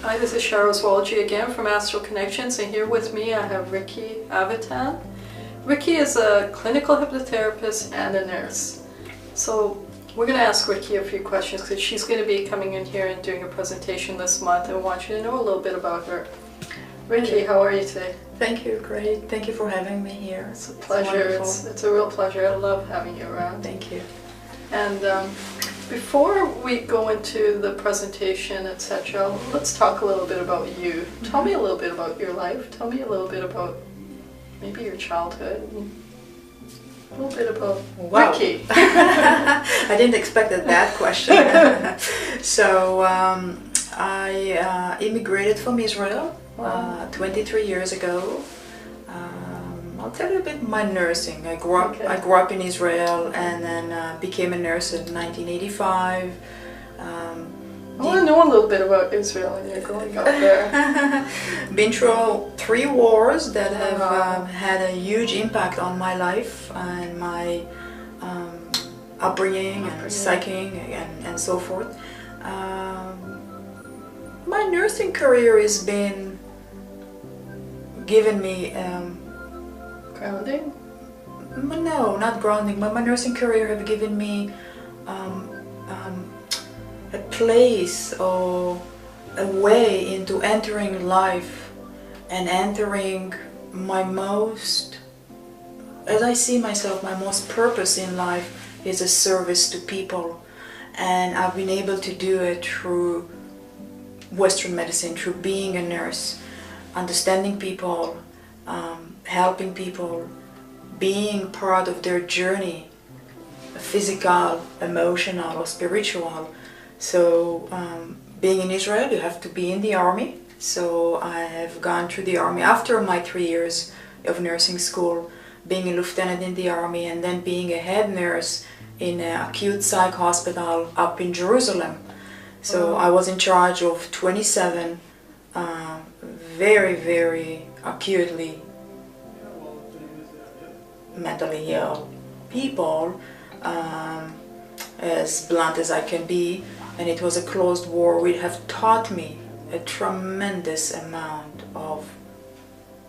Hi, this is Cheryl Swalgi again from Astral Connections, and here with me I have Rickie Avitan. Rickie is a clinical hypnotherapist and a nurse. So we're going to ask Rickie a few questions because she's going to be coming in here and doing a presentation this month, and we want you to know a little bit about her. Rickie, how are you today? Thank you, great. Thank you for having me here. It's a pleasure. It's a real pleasure. I love having you around. Thank you. And before we go into the presentation, etc., let's talk a little bit about you. Tell me a little bit about your life. Tell me a little bit about maybe your childhood. A little bit about Rickie. I didn't expect that question. So I immigrated from Israel 23 years ago. I'll tell you a bit my nursing. I grew up in Israel and then became a nurse in 1985. I want to know a little bit about Israel and you're growing up there. Been through 3 wars that have had a huge impact on my life and my upbringing and psyching and so forth. My nursing career has been given me grounding? No, not grounding. My nursing career have given me a place or a way into entering life and entering my most, as I see myself, my most purpose in life is a service to people, and I've been able to do it through Western medicine, through being a nurse, understanding people, helping people, being part of their journey, physical, emotional or spiritual. So being in Israel, you have to be in the army. So I have gone through the army after my 3 years of nursing school, being a lieutenant in the army and then being a head nurse in an acute psych hospital up in Jerusalem. So I was in charge of 27 very, very acutely mentally ill people, as blunt as I can be, and it was a closed war. It have taught me a tremendous amount of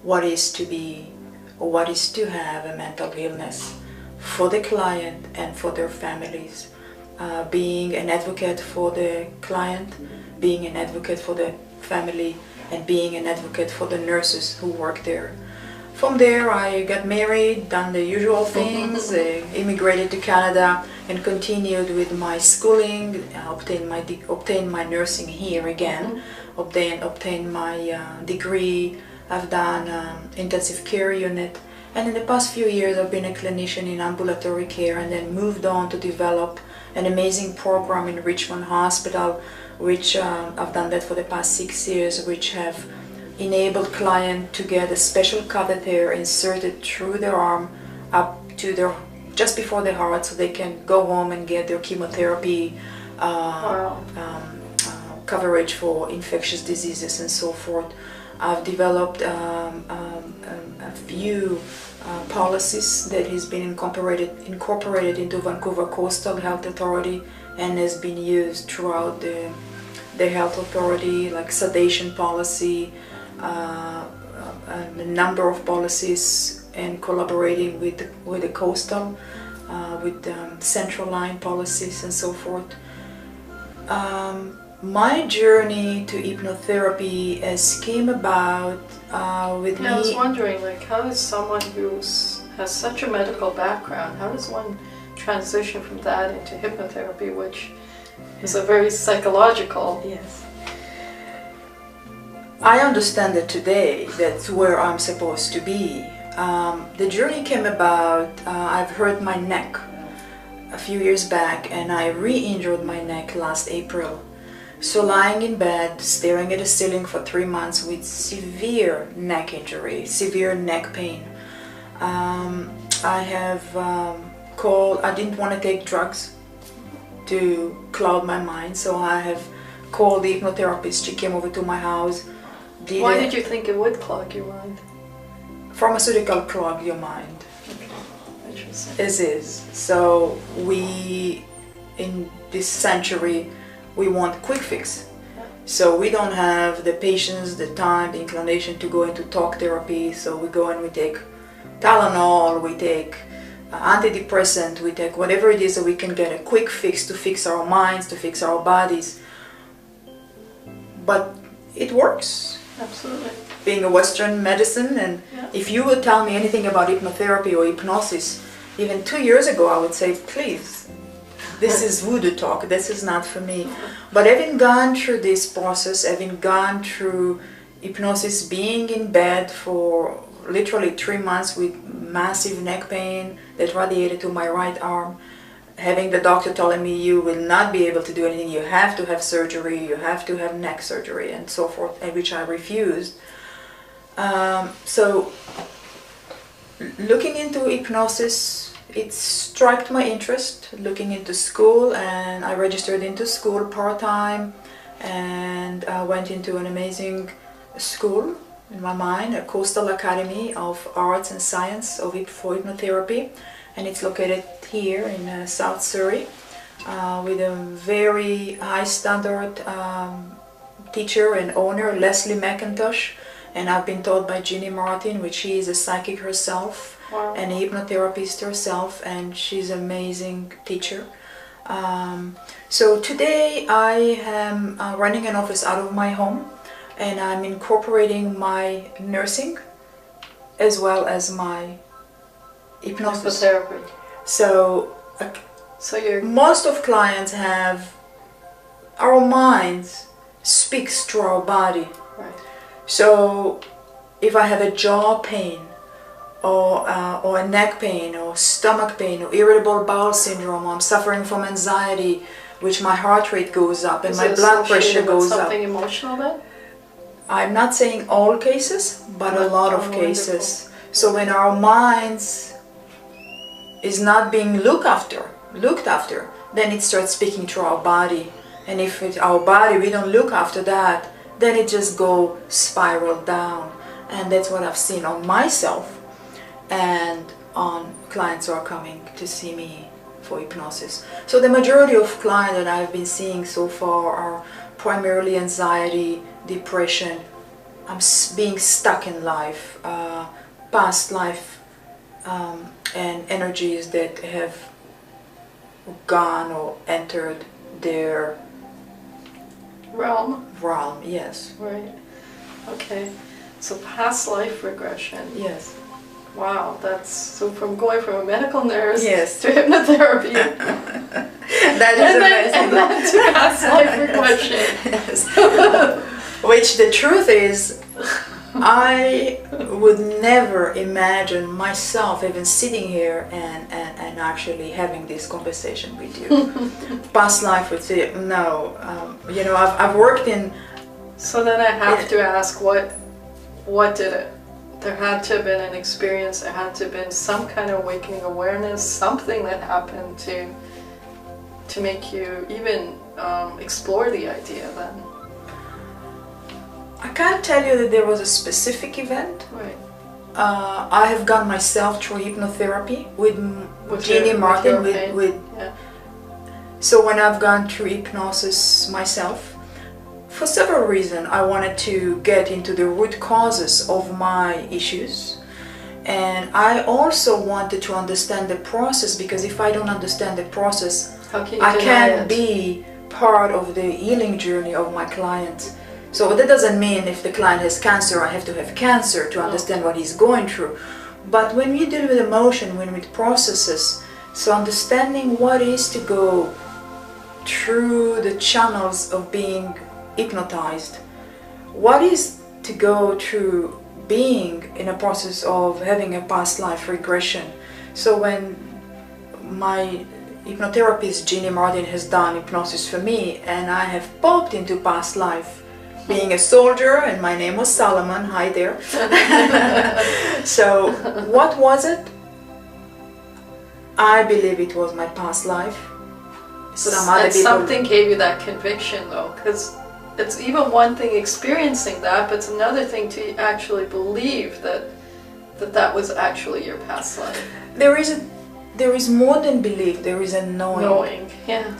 what is to be or what is to have a mental illness for the client and for their families. Being an advocate for the client, being an advocate for the family, and being an advocate for the nurses who work there. From there I got married, done the usual things, immigrated to Canada and continued with my schooling, obtained my nursing here again, obtained my degree. I've done intensive care unit, and in the past few years I've been a clinician in ambulatory care and then moved on to develop an amazing program in Richmond Hospital, which I've done that for the past 6 years, which have enabled clients to get a special catheter inserted through their arm up to their, just before the heart, so they can go home and get their chemotherapy coverage for infectious diseases and so forth. I've developed a few policies that has been incorporated into Vancouver Coastal Health Authority and has been used throughout the health authority, like sedation policy, a number of policies, and collaborating with the coastal, with central line policies and so forth. My journey to hypnotherapy came about with me. I was wondering, like, how does someone who has such a medical background, how does one transition from that into hypnotherapy, which is a very psychological? Yes. I understand that today that's where I'm supposed to be. The journey came about, I've hurt my neck a few years back and I re-injured my neck last April. So lying in bed, staring at the ceiling for 3 months with severe neck injury, severe neck pain. I have I didn't want to take drugs to cloud my mind, so I have called the hypnotherapist. She came over to my house. Why did you think it would clog your mind? Pharmaceutical clog your mind. Okay, interesting. As is. So we, in this century, we want quick fix. So we don't have the patience, the time, the inclination to go into talk therapy. So we go and we take Tylenol, we take antidepressant, we take whatever it is that we can get a quick fix to fix our minds, to fix our bodies. But it works. Absolutely. Being a Western medicine, and if you would tell me anything about hypnotherapy or hypnosis, even 2 years ago, I would say, please, this is voodoo talk, this is not for me. But having gone through this process, having gone through hypnosis, being in bed for literally 3 months with massive neck pain that radiated to my right arm, having the doctor telling me you will not be able to do anything, you have to have surgery, you have to have neck surgery and so forth, and which I refused. So looking into hypnosis, it struck my interest, looking into school, and I registered into school part-time, and I went into an amazing school in my mind, a Coastal Academy of Arts and Science for hypnotherapy, and it's located here in South Surrey, with a very high standard teacher and owner, Leslie McIntosh, and I've been taught by Jeannie Martin, which she is a psychic herself. Wow. And a hypnotherapist herself, and she's an amazing teacher. So today I am running an office out of my home, and I'm incorporating my nursing as well as my hypnosis. Hypnotherapy. So you're... most of clients have our minds speaks through our body. Right. So if I have a jaw pain, or a neck pain, or stomach pain, or irritable bowel syndrome, or I'm suffering from anxiety, which my heart rate goes up and my blood pressure goes up. Something emotional then? I'm not saying all cases, but a lot of cases. So when our minds is not being looked after, then it starts speaking to our body. And if it's our body, we don't look after that, then it just go spiral down. And that's what I've seen on myself and on clients who are coming to see me for hypnosis. So the majority of clients that I've been seeing so far are primarily anxiety, depression, being stuck in life, past life, and energies that have gone or entered their realm. Yes. Right. Okay. So past life regression. Yes. Wow, that's so from going from a medical nurse Yes. to hypnotherapy. That is amazing. And then to past life regression. Yes. Which the truth is, I would never imagine myself even sitting here and actually having this conversation with you. Past life would say, no, you know, I've worked in... So then I have to ask, what did it? There had to have been an experience, there had to have been some kind of awakening awareness, something that happened to make you even explore the idea then. I can't tell you that there was a specific event. Right. I have gone myself through hypnotherapy with Jeannie Martin. Yeah. So when I've gone through hypnosis myself, for several reasons, I wanted to get into the root causes of my issues, and I also wanted to understand the process, because if I don't understand the process, I can't be part of the healing journey of my client. So that doesn't mean if the client has cancer, I have to have cancer to understand what he's going through. But when we deal with emotion, when with processes, so understanding what is to go through the channels of being hypnotized, what is to go through being in a process of having a past life regression. So when my hypnotherapist Jeannie Martin has done hypnosis for me, and I have popped into past life, being a soldier, and my name was Solomon, hi there. So what was it? I believe it was my past life. Something gave you that conviction though, because it's even one thing experiencing that, but it's another thing to actually believe that was actually your past life. There is more than belief, there is a knowing. Knowing, yeah.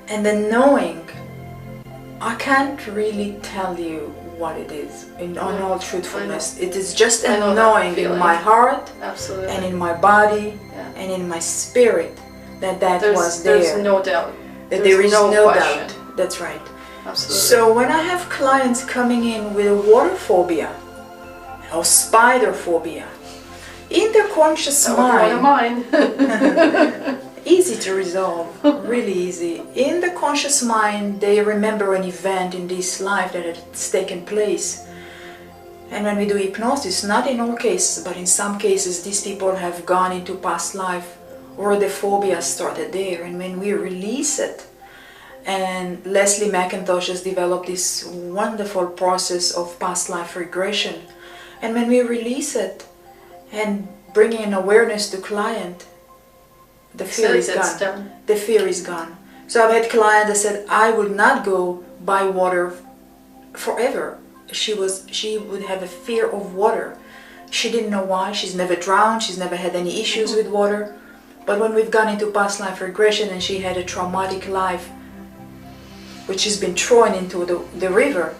And the knowing I can't really tell you what it is, on all truthfulness. It is just I a know knowing that in feeling. my heart Absolutely. and in my body Yeah. and in my spirit that was there. There's no doubt. That there is no question. doubt. That's right. Absolutely. So when I have clients coming in with a water phobia or spider phobia, in their conscious One of mind, mine. easy to resolve, really easy. In the conscious mind, they remember an event in this life that has taken place. And when we do hypnosis, not in all cases, but in some cases, these people have gone into past life or the phobia started there. And when we release it, and Leslie McIntosh has developed this wonderful process of past life regression. And when we release it and bring in awareness to client, the fear is gone. The fear is gone. So I've had clients that said, I would not go by water forever. She would have a fear of water. She didn't know why. She's never drowned. She's never had any issues with water. But when we've gone into past life regression and she had a traumatic life, which has been thrown into the river,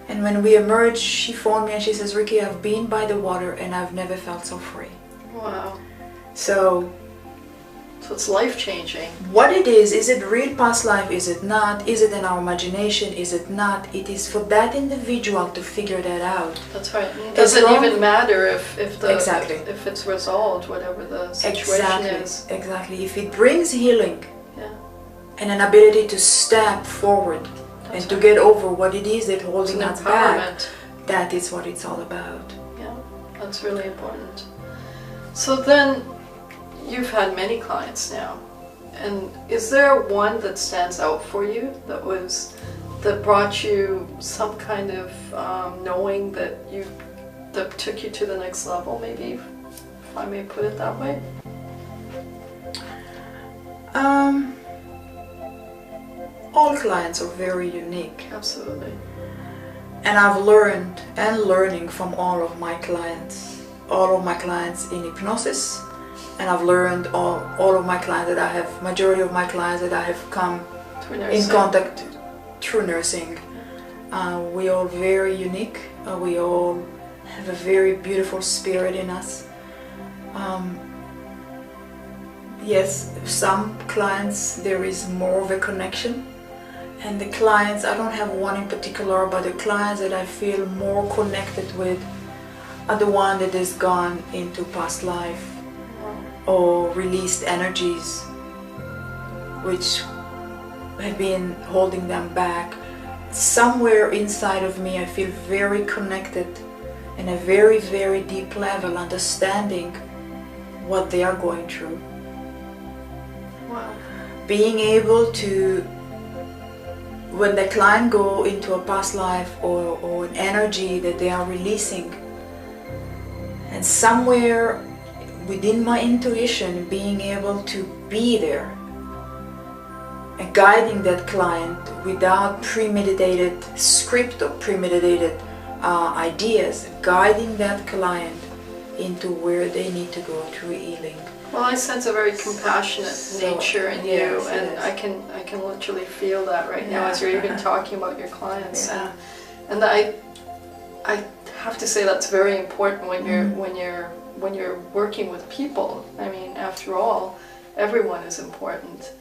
and when we emerged, she phoned me and she says, Rickie, I've been by the water and I've never felt so free. Wow. So it's life-changing. What it is it real past life? Is it not? Is it in our imagination? Is it not? It is for that individual to figure that out. That's right. It doesn't even matter if it's resolved, whatever the situation is. Exactly. If it brings healing, yeah, and an ability to step forward and to get over what it is that holding us back, that is what it's all about. Yeah, that's really important. So then, you've had many clients now, and is there one that stands out for you that brought you some kind of knowing that took you to the next level, maybe, if I may put it that way? All clients are very unique. Absolutely. And I've learned and learning from all of my clients in hypnosis. And I've learned all of my clients that I have, majority of my clients that I have come in contact through nursing. We all very unique. We all have a very beautiful spirit in us. Yes, some clients there is more of a connection. And the clients, I don't have one in particular, but the clients that I feel more connected with are the one that has gone into past life or released energies which have been holding them back. Somewhere inside of me I feel very connected in a very, very deep level, understanding what they are going through. Wow. Being able to, when the client go into a past life or an energy that they are releasing, and somewhere within my intuition, being able to be there and guiding that client without premeditated script or premeditated ideas, guiding that client into where they need to go through healing. Well, I sense a very compassionate nature in you, and I can literally feel that right now as you're even talking about your clients. Yeah. And I have to say that's very important when you're working with people. I mean, after all, everyone is important.